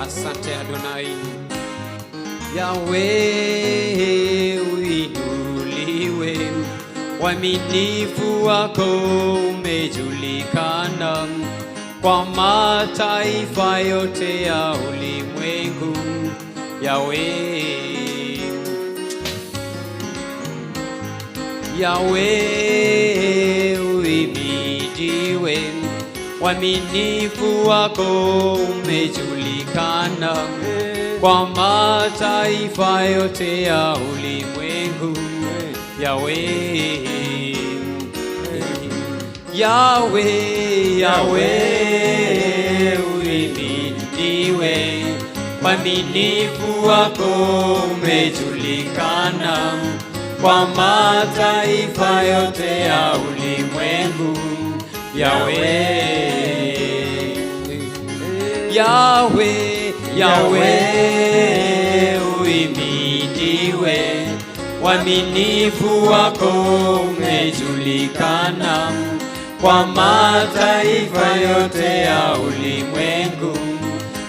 Asante Adonai. Yahweh uinuliwe, uaminifu wako umejulikana kwa mataifa yote ya ulimwengu. Yahweh uhimidiwe, uaminifu wako umejulikana kwa mataifa yote ya ulimwengu. Yahweh, Yahweh, Yahweh uhimidiwe, uaminifu wako umejulikana kwa mataifa yote ya ulimwengu. Yahweh, Yahweh, Yahweh uhimidiwe, uaminifu wako umejulikana kwa mataifa yote ya ulimwengu.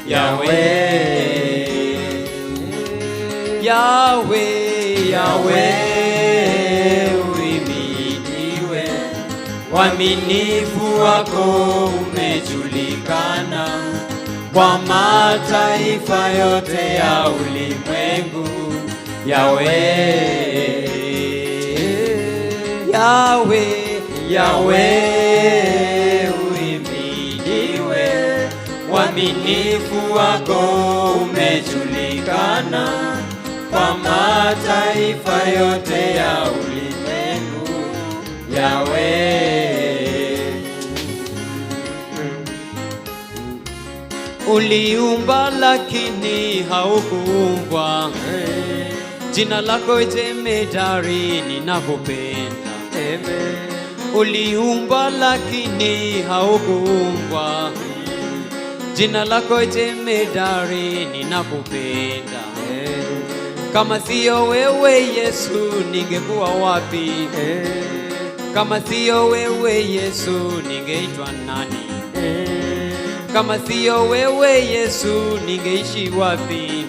Yahweh, Yahweh, Yahweh uhimidiwe, uaminifu wako umejulikana kwa mataifa yote ya ulimwengu. Yahweh, Yahweh, Yahweh uhimidiwe, uaminifu wako umejulikana kwa mataifa yote ya ulimwengu. Yahweh, uliumba lakini haukuumbwa, jina lako jemedari, ninakupenda. Uliumba lakini haukuumbwa, jina lako jemedari, ninakupenda. Kama siyo wewe Yesu, ningekuwa wapi? Kama siyo wewe Yesu, ningeitwa nani? Kama siyo wewe Yesu, ningeishi wapi?